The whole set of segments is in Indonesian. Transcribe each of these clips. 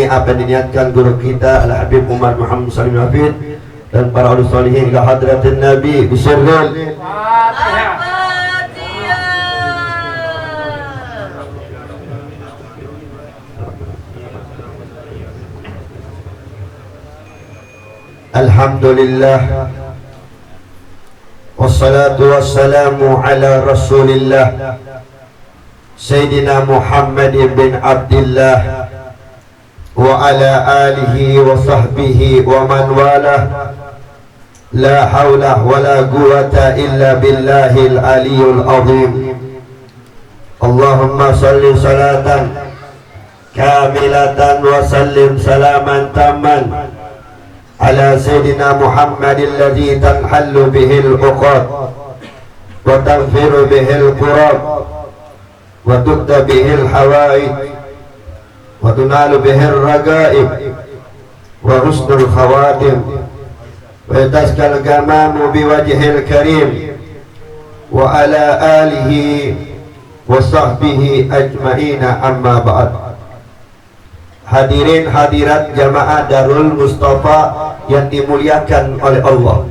ini apa yang diniatkan guru kita Al-Habib Umar Muhammad Salim Hafid dan para ulul salihin ila hadratin Nabi bisirril Alhamdulillah wassalatu wassalamu ala Rasulillah Sayyidina Muhammad bin Abdullah wa ala alihi wa sahbihi wa man walah la hawla wa la quwwata illa billahil aliyyil azim Allahumma salli salatan kamilatan wa sallim salaman tamman ala Sayyidina Muhammad alladhi tanhallu bihil uqad wa tanfiru bihil qurab wa tudda bihil hawaid wa tunalu bihil ragaib wa husnul khawatim wa yataskal gamamu biwajhil karim wa ala alihi wa sahbihi ajma'ina amma ba'd. Hadirin hadirat jamaah Darul Mustafa yang dimuliakan oleh Allah.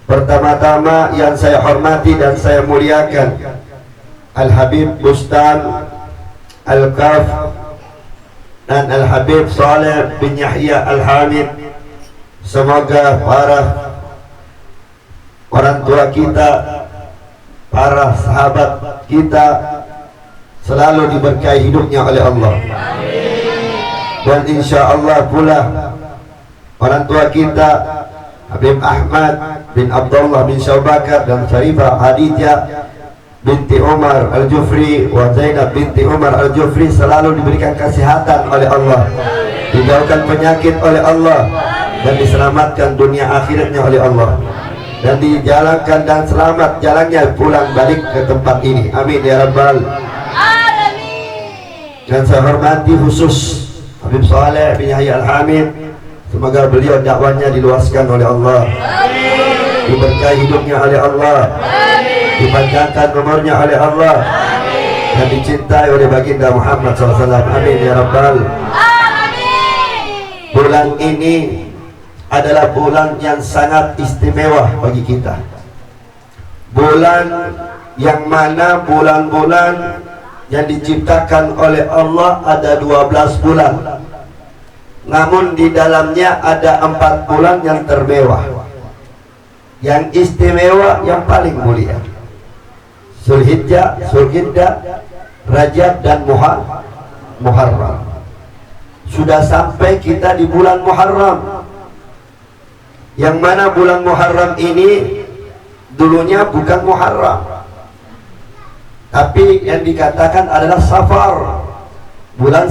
Pertama-tama yang saya hormati dan saya muliakan Al-Habib Bustan Al-Kaf dan Al-Habib Saleh bin Yahya Al-Hamid. Semoga para orang tua kita, para sahabat kita selalu diberkahi hidupnya oleh Allah. Dan insya Allah pula orang tua kita Habib Ahmad bin Abdullah bin Syawbakar dan Syarifah Hadijah binti Umar Al-Jufri wa Zainab binti Umar Al-Jufri selalu diberikan kesehatan oleh Allah, dijauhkan penyakit oleh Allah, dan diselamatkan dunia akhiratnya oleh Allah, dan dijalankan dan selamat jalannya pulang balik ke tempat ini. Amin ya rabbal alamin. Dan saya hormati khusus Habib Saleh bin Yahya Al-Hamid, semoga beliau dakwanya diluaskan oleh Allah, diberkahi hidupnya oleh Allah, dipanjangkan umurnya oleh Allah, dan dicintai oleh baginda Muhammad SAW. Amin ya rabbal alamin. Bulan ini adalah bulan yang sangat istimewa bagi kita, bulan yang mana bulan-bulan yang diciptakan oleh Allah ada 12 bulan, namun di dalamnya ada 4 bulan yang termewah, yang istimewa, yang paling mulia: Zulhijjah, Zulqa'dah, Rajab, dan Muharram. Sudah sampai kita di bulan Muharram, yang mana bulan Muharram ini dulunya bukan Muharram, tapi yang dikatakan adalah Safar, bulan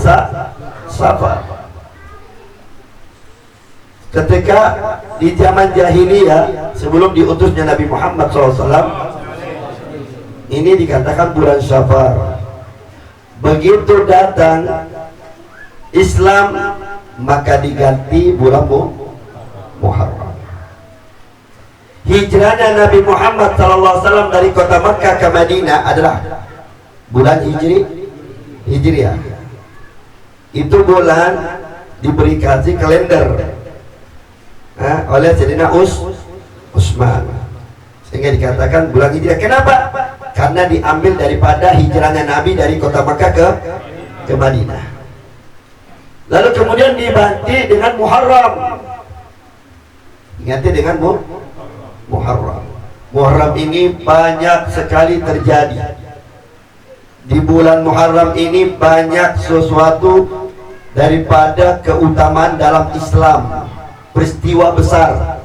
Safar. Ketika di zaman jahiliyah sebelum diutusnya Nabi Muhammad SAW, ini dikatakan bulan Safar. Begitu datang Islam, maka diganti bulan Muharram. Hijrahnya Nabi Muhammad SAW dari kota Makkah ke Madinah adalah bulan Hijriah. Itu bulan diberi kasih kalender oleh Sayyidina Utsman, sehingga dikatakan bulan Hijriah. Kenapa? Karena diambil daripada hijrahnya Nabi dari kota Makkah ke Madinah. Lalu kemudian diganti dengan Muharram. Diganti dengan Muharram. Muharram ini banyak sekali terjadi. Di bulan Muharram ini banyak sesuatu daripada keutamaan dalam Islam. Peristiwa besar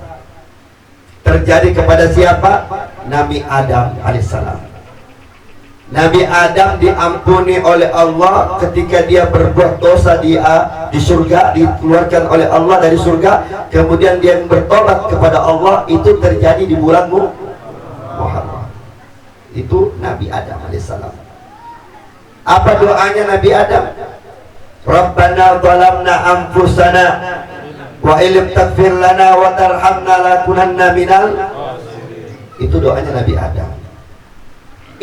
terjadi kepada siapa? Nabi Adam alaihissalam. Nabi Adam diampuni oleh Allah ketika dia berbuat dosa di surga, dikeluarkan oleh Allah dari surga, kemudian dia bertobat kepada Allah. Itu terjadi di bulan Muharram. Itu Nabi Adam alaihissalam. Apa doanya Nabi Adam? Rabbana zalamna anfusana wa illam taghfir lana wa tarhamna lakunanna minal. Itu doanya Nabi Adam.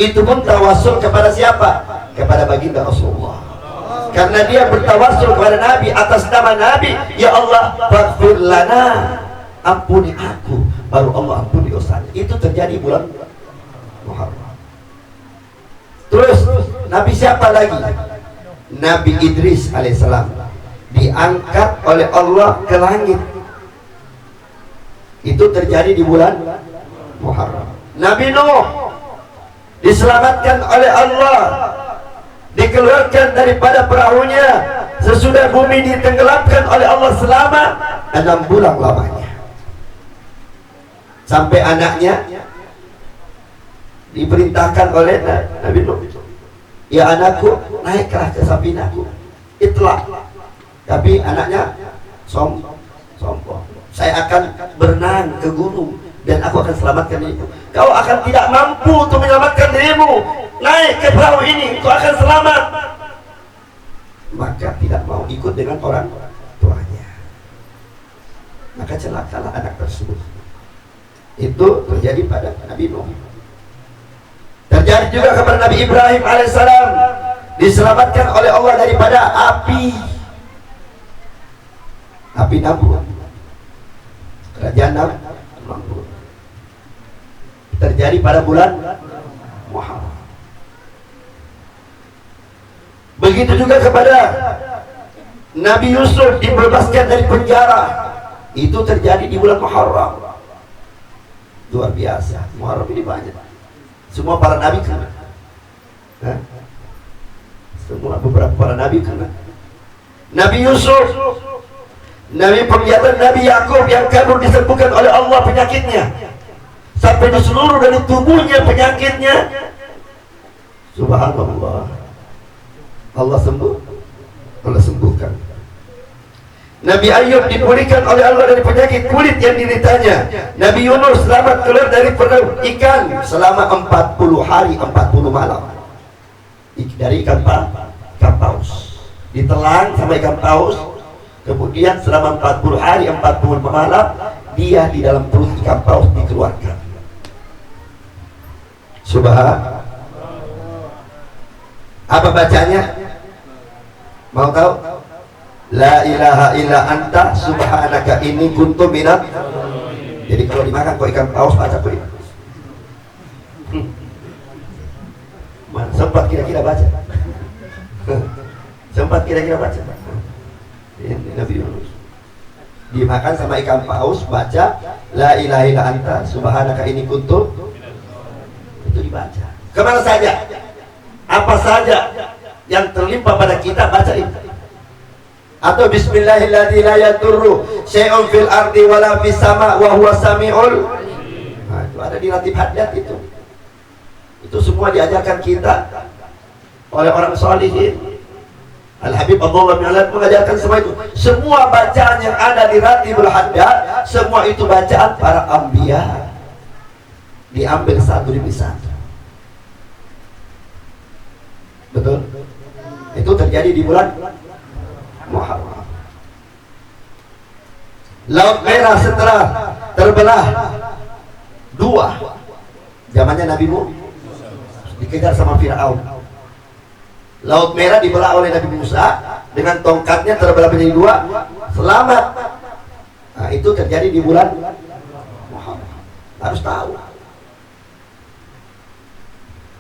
Itu pun tawassul kepada siapa? Kepada baginda Rasulullah. karena dia bertawassul kepada Nabi atas nama Nabi, ya Allah faghfir lana, ampuni aku, baru Allah ampuni dosanya. Itu terjadi bulan Muharram. Terus Nabi siapa lagi? Nabi Idris alaihissalam diangkat oleh Allah ke langit. Itu terjadi di bulan Muharram. Nabi Nuh diselamatkan oleh Allah, dikeluarkan daripada perahunya sesudah bumi ditenggelamkan oleh Allah selama 6 bulan lamanya. Sampai anaknya diperintahkan oleh Nabi Nuh, ya anakku, naiklah ke safinaku, itlah. Tapi anaknya sombong, saya akan berenang ke gunung dan aku akan selamatkan dirimu. Kau akan tidak mampu untuk menyelamatkan dirimu, naik ke perahu ini, kau akan selamat. Maka tidak mau ikut dengan orang tuanya, maka celakalah anak tersebut. Itu terjadi pada Nabi Nuh. Terjadi juga kepada Nabi Ibrahim alaihissalam, diselamatkan oleh Allah daripada api Namrud, kerajaan Namrud. Terjadi pada bulan Muharram. Begitu juga kepada Nabi Yusuf dibebaskan dari penjara. Itu terjadi di bulan Muharram. Luar biasa. Muharram ini banyak. Semua para nabi kena. Semua beberapa para nabi kena. Nabi Yusuf, Nabi penglihatan Nabi Yakub yang kabur disembuhkan oleh Allah penyakitnya. Sampai di seluruh dari tubuhnya penyakitnya. Subhanallah. Allah sembuhkan. Nabi Ayub dipulihkan oleh Allah dari penyakit kulit yang dideritanya. Nabi Yunus selamat keluar dari perut ikan selama 40 hari 40 malam. Dari ikan paus. Ditelan sama ikan paus. Kemudian selama 40 hari 40 malam dia di dalam perut ikan paus dikeluarkan. Subhanallah. Apa bacanya? Mau tahu? La ilaha illa anta subhanaka inni kuntu minat. Jadi kalau dimakan kok ikan paus baca kok ini. Mana sempat kira-kira baca? Sempat kira-kira baca? Ini Nabi Yunus dimakan sama ikan paus, baca la ilaha illa anta subhanaka inni kuntu. Itu dibaca. Kemana saja? Apa saja yang terlimpah pada kita baca itu. Atau bismillahirrahmanirrahim la yadurru syai'un fil ardi wala fis sama wa huwa samiul. Nah, itu ada di ratib hadat itu. Itu semua diajarkan kita oleh orang sholihin. Al-Habib Abdullah bin Alad mengajarkan semua itu. Semua bacaan yang ada di ratibul hadat, semua itu bacaan para anbiya. Diambil satu demi satu. Betul? Itu terjadi di bulan Muharram. Laut Merah setelah terbelah dua, zamannya Nabi Musa dikejar sama Fir'aun. Laut Merah dibelah oleh Nabi Musa dengan tongkatnya, terbelah menjadi dua, selamat. Nah, itu terjadi di bulan Muharram. Harus tahu.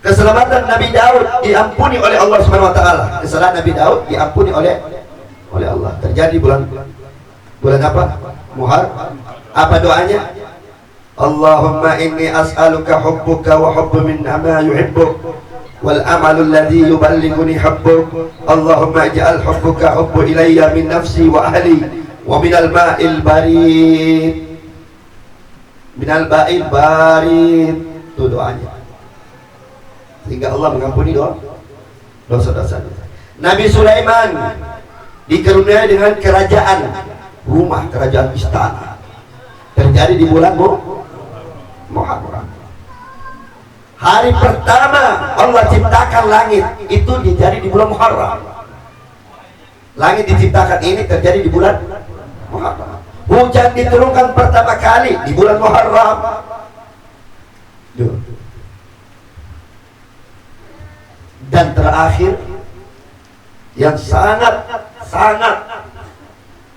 Keselamatan Nabi Daud diampuni oleh Allah Subhanahu wa taala. Kesalahan Nabi Daud diampuni oleh Allah. Terjadi bulan apa? Muharram. Apa doanya? Allahumma inni as'aluka hubbuka wa hubbu min ma yuhibbuk wal amalu alladhi yuballighuni hubbuk. Allahumma ij'al hubbuka hubbu ilayya min nafsi wa ahli wa min al-ma'il barid. Min al-ba'il barid. Itu doanya. Sehingga Allah mengampuni dosa-dosa. Nabi Sulaiman dikaruniai dengan kerajaan, rumah kerajaan istana. Terjadi di bulan Muharram. Hari pertama Allah ciptakan langit itu terjadi di bulan Muharram. Langit diciptakan ini terjadi di bulan Muharram. Hujan diturunkan pertama kali di bulan Muharram. Dan terakhir yang sangat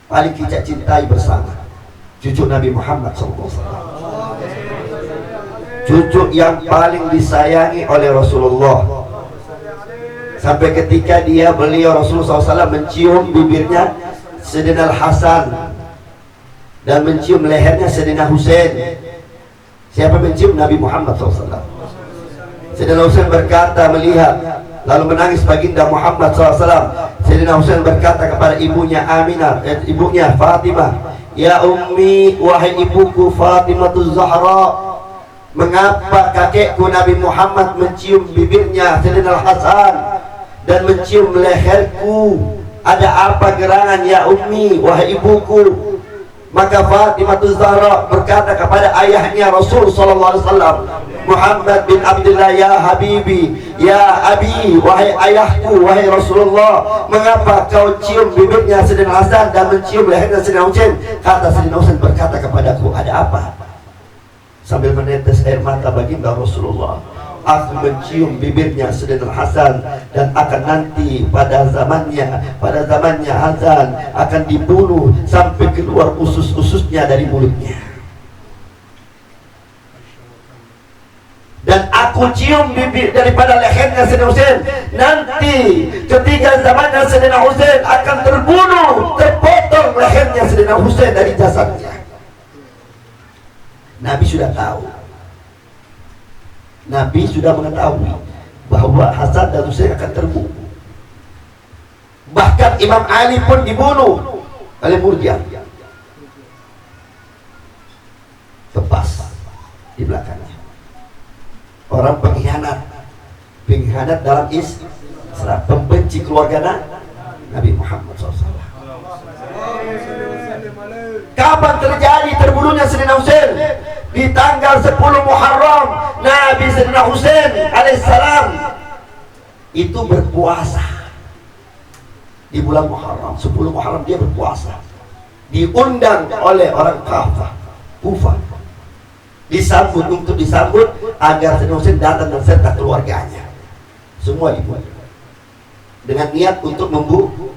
paling kita cintai bersama, cucu Nabi Muhammad SAW, cucu yang paling disayangi oleh Rasulullah, sampai ketika beliau Rasulullah SAW mencium bibirnya Sayyidina Hasan dan mencium lehernya Sayyidina Husain. Siapa mencium? Nabi Muhammad SAW. Sayyidina Husain berkata melihat, lalu menangis baginda Muhammad SAW. Sayyidina Husain berkata kepada ibunya Aminah, ibunya Fatimah, ya ummi, wahai ibuku Fatimah Zahra, mengapa kakekku Nabi Muhammad mencium bibirnya Sayyidina Hasan dan mencium leherku? Ada apa gerangan ya ummi, wahai ibuku? Maka Fatimah Zahra berkata kepada ayahnya Rasul sallallahu alaihi wasallam, Muhammad bin Abdullah, ya habibi, ya abi, wahai ayahku, wahai Rasulullah, mengapa kau cium bibirnya Sayyidina Hasan dan mencium lehernya Sayyidina Husain? Kata Sayyidina Husain berkata kepadaku, ada apa? Sambil menetes air mata baginda Rasulullah, aku mencium bibirnya Sayyidina Hasan dan akan nanti pada zamannya Hasan akan dibunuh sampai keluar usus-ususnya dari mulutnya. Dan aku cium bibir daripada lehernya Sayyidina Husain, nanti ketika zamannya Sayyidina Husain akan terbunuh, terpotong lehernya Sayyidina Husain dari jasadnya. Nabi sudah tahu, Nabi sudah mengetahui bahwa Hasan dan Husain akan terbunuh. Bahkan Imam Ali pun dibunuh oleh Murji'ah. Tepas di belakangnya orang pengkhianat dalam Islam, pembenci keluarga Nabi Muhammad SAW. Kapan terjadi terbunuhnya Sayyidina Husain? Di tanggal 10 Muharram, Nabi Sayyidina Husain alaihissalam itu berpuasa di bulan Muharram. 10 Muharram dia berpuasa, diundang oleh orang Kufah, disambut agar Sayyidina Husain datang dan serta keluarganya semua dibuat dengan niat untuk membunuh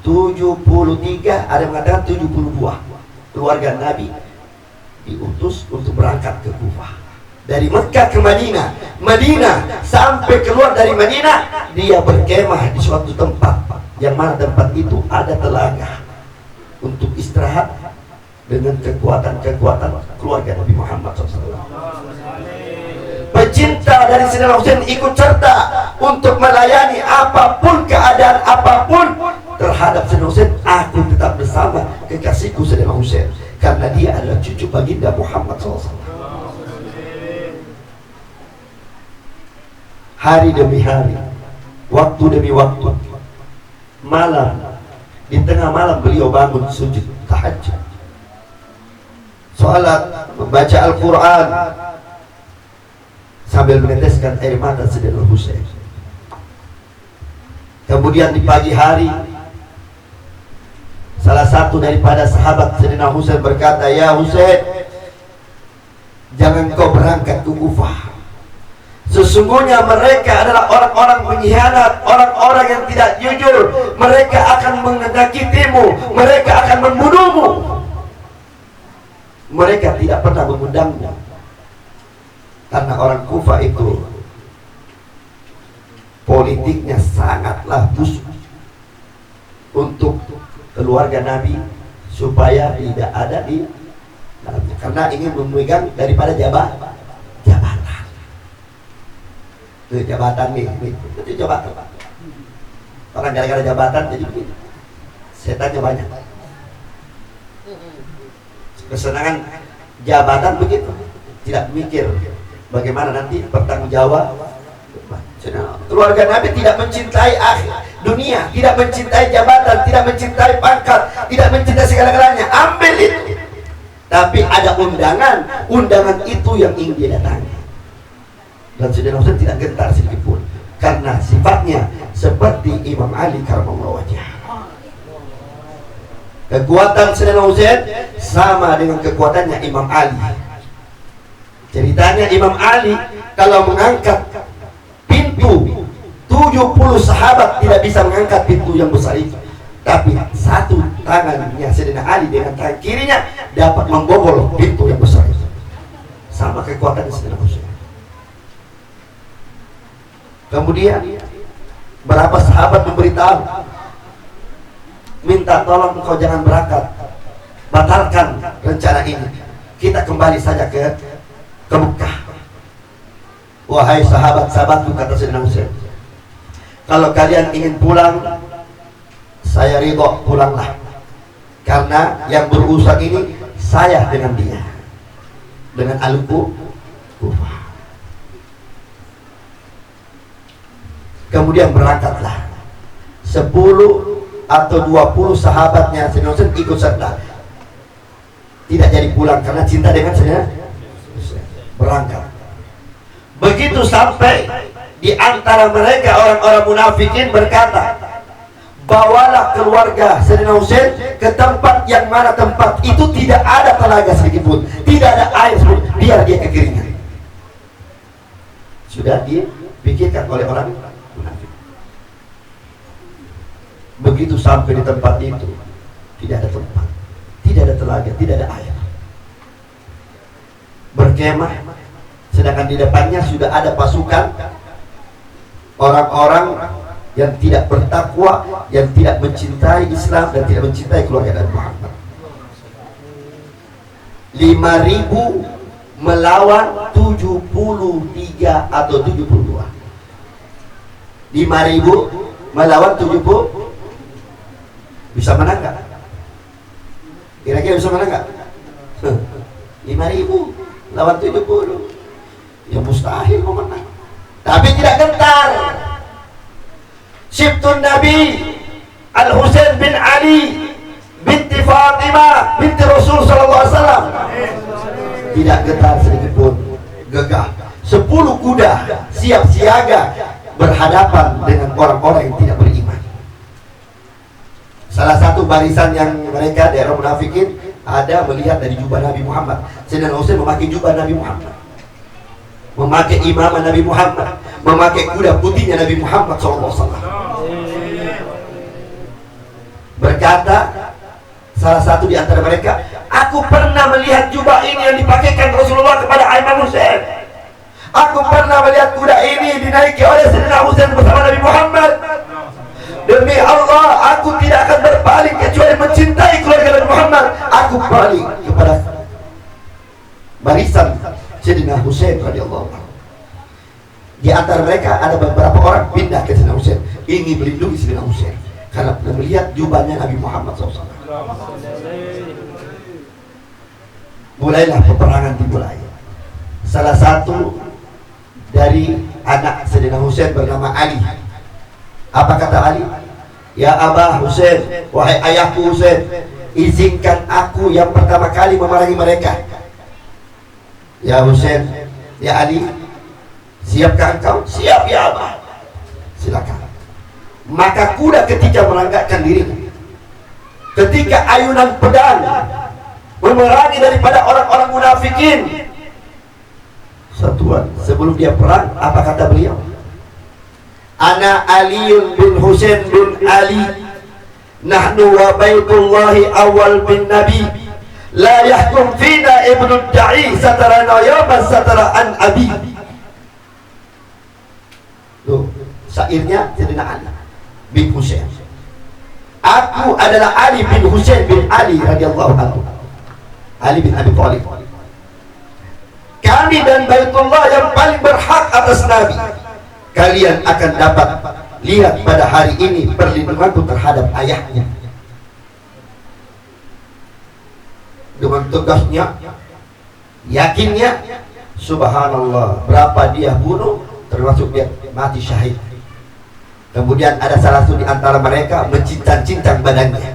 73, ada yang mengatakan 72 keluarga Nabi diutus untuk berangkat ke Kufah. Dari Mekah ke Madinah sampai keluar dari Madinah, dia berkemah di suatu tempat, yang mana tempat itu ada telaga untuk istirahat dengan kekuatan keluarga Nabi Muhammad SAW. Pecinta dari Sayyidina Husain ikut serta untuk melayani apapun keadaan apapun terhadap Sayyidina Husain. Aku tetap bersama kekasihku Sayyidina Husain karena dia adalah cucu baginda Muhammad SAW. Hari demi hari, waktu demi waktu, di tengah malam beliau bangun sujud tahajud, salat, membaca Al-Quran sambil meneteskan air mata Sayyidina Husain. Kemudian di pagi hari, salah satu daripada sahabat Sayyidina Husain berkata, ya Husain, jangan kau berangkat ke Kufah. Sesungguhnya mereka adalah orang-orang pengkhianat, orang-orang yang tidak jujur. Mereka akan menyakitimu, mereka akan membunuhmu. Mereka tidak pernah mengundangmu, karena orang Kufah itu politiknya sangatlah busuk untuk keluarga Nabi supaya tidak ada di dalamnya, karena ingin memegang daripada jabatan. Itu jabatan nih, itu jabatan. Orang gara-gara jabatan jadi begini, setannya banyak. Kesenangan jabatan begitu, tidak mikir bagaimana nanti bertanggung jawab. Keluarga Nabi tidak mencintai dunia, tidak mencintai jabatan, tidak mencintai pangkat, tidak mencintai segala-galanya. Ambil itu. Tapi ada undangan itu yang ingin dia datangi. Dan Sayyidina Husain tidak gentar sedikit pun, karena sifatnya seperti Imam Ali karramallahu wajhah. Kekuatan Sayyidina Husain sama dengan kekuatannya Imam Ali. Ceritanya Imam Ali kalau mengangkat pintu 70 sahabat tidak bisa mengangkat pintu yang besar itu, tapi satu tangannya Sayyidina Ali dengan tangan kirinya dapat membobol pintu yang besar itu. Sama kekuatan Sayyidina Husain. Kemudian berapa sahabat memberitahu, minta tolong engkau jangan berangkat, batalkan rencana ini, kita kembali saja ke Mekah. Wahai sahabat-sahabatku, kata Sayyidina Husain, kalau kalian ingin pulang, saya ridho, pulanglah. Karena yang berurusan ini saya dengan dia, dengan Al-Kufah. Kemudian berangkatlah 10 atau 20 sahabatnya Sayyidina Husain ikut serta. Tidak jadi pulang karena cinta dengan Sayyidina Husain. Berangkat. Begitu sampai di antara mereka orang-orang munafikin berkata, bawalah keluarga Sayyidina Husain ke tempat yang mana tempat itu tidak ada telaga sedikitpun, tidak ada air sedikit, biar dia kekeringan. Sudah dipikirkan oleh orang munafik. Begitu sampai di tempat itu, tidak ada tempat, tidak ada telaga, tidak ada air. Berkemah, sedangkan di depannya sudah ada pasukan orang-orang yang tidak bertakwa, yang tidak mencintai Islam dan tidak mencintai keluarga Nabi Muhammad. 5.000 melawan 73 atau 72. 5.000 melawan 70. Bisa menang gak? Kira-kira bisa menang gak? 5.000 lawan 70. Ya mustahil mau menang. Tapi tidak gentar. Syibtun Nabi Al-Husain bin Ali binti Fatimah binti Rasul sallallahu alaihi wasallam. Tidak gentar sedikit pun, gegah. 10 kuda siap siaga berhadapan dengan orang-orang yang tidak beriman. Salah satu barisan yang mereka dari orang munafikin ada melihat dari jubah Nabi Muhammad. Sayyidina Husain memakai jubah Nabi Muhammad, memakai imamah Nabi Muhammad, memakai kuda putihnya Nabi Muhammad SAW. Berkata salah satu di antara mereka, aku pernah melihat jubah ini yang dipakaikan Rasulullah kepada Imam Husain. Aku pernah melihat kuda ini dinaiki oleh Sayyidina Husain bersama Nabi Muhammad. Demi Allah, aku tidak akan berpaling kecuali mencintai keluarga Nabi Muhammad. Aku paling kepada barisan Sayyidina Husain radhiyallahu anhu. Di antara mereka ada beberapa orang pindah ke Sayyidina Husain, ingin melindungi Sayyidina Husain karena melihat jubahnya Nabi Muhammad SAW. Mulailah peperangan dimulai. Salah satu dari anak Sayyidina Husain bernama Ali. Apa kata Ali? Ya Abah Husain, wahai ayahku Husain, izinkan aku yang pertama kali memerangi mereka. Ya Husain, ya Ali, siapkah engkau? Siap ya Abah. Silakan. Maka kuda ketika melangkahkan dirinya, ketika ayunan pedang memerangi daripada orang-orang munafikin, satuan sebelum dia perang, apa kata beliau? Ana Aliun bin Husain bin Ali, nahnu wa baitullahi awal bin Nabi, la yahkum fina ibnu da'i satarana yawman satara an abi. Tuh, syairnya Sayyidina Ali bin Husain. Aku adalah Ali bin Husain bin Ali radhiyallahu anhu, Ali bin Abi Thalib. Kami dan Baitullah yang paling berhak atas Nabi. Kalian akan dapat lihat pada hari ini perlindunganku terhadap ayahnya. Dengan tegasnya, yakinnya, subhanallah, berapa dia bunuh, termasuk dia mati syahid. Kemudian ada salah satu di antara mereka mencincang-cincang badannya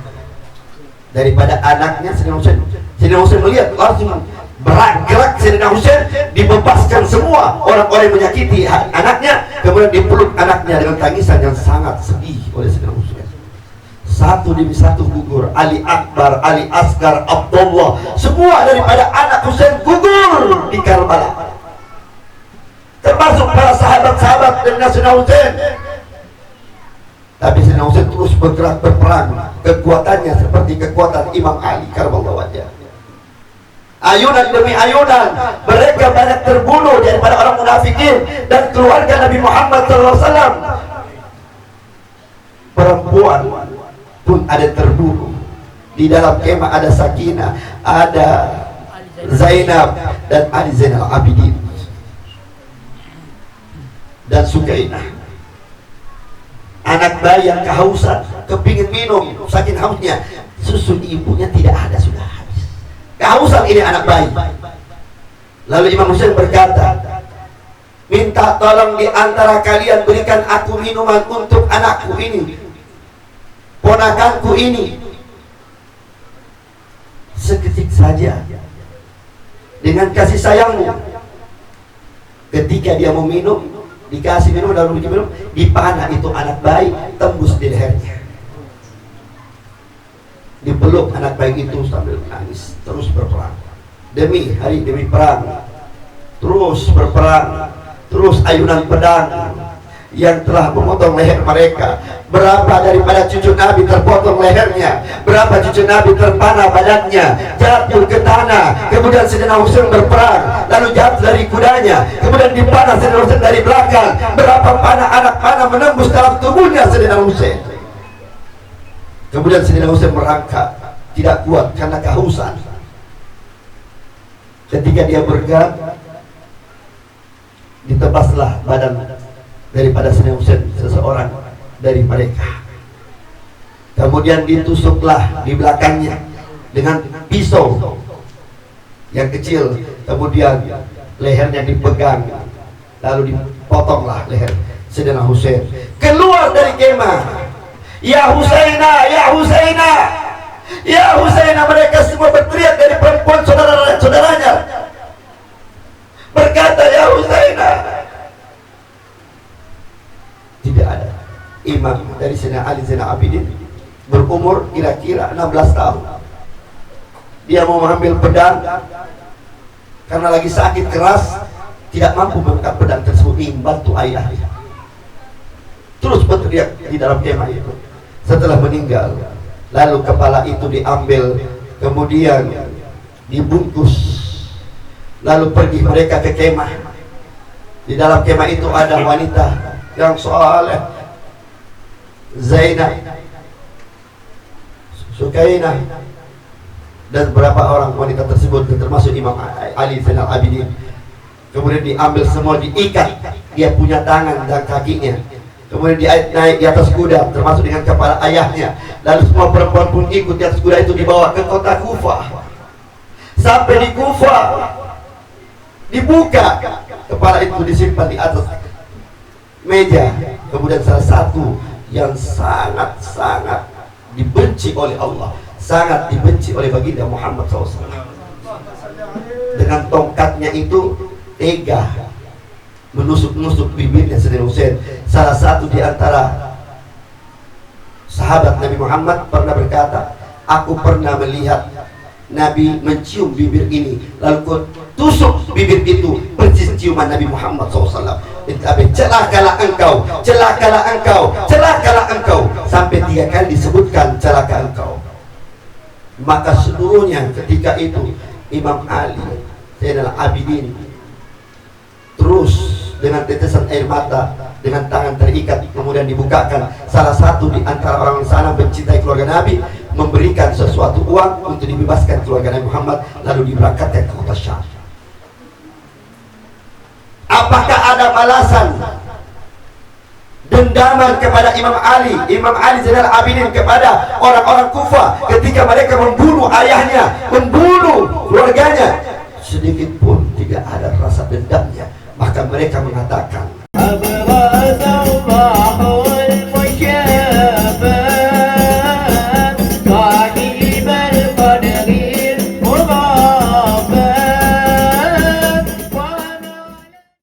daripada anaknya Sayyidina Husain. Sayyidina Husain melihat langsung bergerak. Sayyidina Husain dibebaskan semua orang-orang yang menyakiti anaknya, kemudian dipeluk anaknya dengan tangisan yang sangat sedih oleh Sayyidina Husain. Satu demi satu gugur. Ali Akbar, Ali Asgar, Abdullah, semua daripada anak Husain gugur di Karbala, termasuk para sahabat-sahabat dengan Sayyidina Husain. Tapi Sayyidina Husain terus bergerak berperang, kekuatannya seperti kekuatan Imam Ali karramallahu wajhah. Ayunan demi ayunan mereka banyak terbunuh daripada orang munafikin dan keluarga Nabi Muhammad SAW. Perempuan pun ada terbunuh. Di dalam kemah ada Sakinah, ada Zainab dan Ali Zainal Abidin dan Sukainah. Anak bayi yang kehausan, kepingin minum, saking hausnya, susu ibunya tidak ada, sudah habis. Kehausan ini anak bayi. Lalu Imam Husain berkata, minta tolong di antara kalian berikan aku minuman untuk anakku ini, ponakanku ini. Seketik saja dengan kasih sayangmu, ketika dia mau minum, dikasih minum, lalu minum, dipanah itu anak bayi, tembus di lehernya. Dipeluk anak bayi itu sambil menangis, terus berperang demi hari demi perang, terus berperang, terus ayunan pedang yang telah memotong leher mereka. Berapa daripada cucu Nabi terpotong lehernya, berapa cucu Nabi terpanah badannya, jatuh ke tanah. Kemudian Sayyidina Husain berperang, lalu jatuh dari kudanya, kemudian dipanah Sayyidina Husain dari belakang. Berapa panah, anak panah menembus dalam tubuhnya Sayyidina Husain. Kemudian Sayyidina Husain merangkak, tidak kuat karena kehausan. Ketika dia bergerak, ditebaslah badan daripada Sayyidina Husain seseorang dari mereka. Kemudian ditusuklah di belakangnya dengan pisau yang kecil. Kemudian lehernya dipegang, lalu dipotonglah leher Sayyidina Husain. Keluar dari kemah, ya Husaina, ya Husaina, ya Husaina. Mereka semua berteriak dari perempuan saudara-saudaranya, berkata, ya Husaina. Tidak ada. Imam dari Sayyidina Ali Zainal Abidin berumur kira-kira 16 tahun. Dia mau mengambil pedang karena lagi sakit keras, tidak mampu mengangkat pedang tersebut, membantu ayahnya. Terus berteriak di dalam kemah itu. Setelah meninggal, lalu kepala itu diambil, kemudian dibungkus, lalu pergi mereka ke kemah. Di dalam kemah itu ada wanita yang saleh, Zainab, Sukainah, dan beberapa orang wanita tersebut termasuk Imam Ali Zainal Abidin. Kemudian diambil semua, diikat dia punya tangan dan kakinya, kemudian naik di atas kuda termasuk dengan kepala ayahnya. Lalu semua perempuan pun ikut di atas kuda itu, dibawa ke kota Kufah. Sampai di Kufah dibuka, kepala itu disimpan di atas meja. Kemudian salah satu yang sangat-sangat dibenci oleh Allah, sangat dibenci oleh baginda Muhammad SAW, dengan tongkatnya itu tega menusuk-nusuk bibirnya Sayyidina Husain. Salah satu di antara sahabat Nabi Muhammad pernah berkata, aku pernah melihat Nabi mencium bibir ini, lalu kau tusuk bibir itu persis ciuman Nabi Muhammad SAW. Tapi celakalah engkau, celakalah engkau, celakalah engkau, sampai 3 kali disebutkan celaka engkau. Maka seluruhnya ketika itu Imam Ali Zainal Abidin terus dengan tetesan air mata, dengan tangan terikat, kemudian dibukakan. Salah satu di antara orang sana mencintai keluarga Nabi, memberikan sesuatu uang untuk dibebaskan keluarga Nabi Muhammad, lalu diberangkatkan ke kota Syam. Apakah ada balasan dendaman kepada Imam Ali Zainal Abidin kepada orang-orang Kufah ketika mereka membunuh ayahnya, membunuh keluarganya? Sedikit pun tidak ada rasa dendamnya. Maka mereka mengatakan,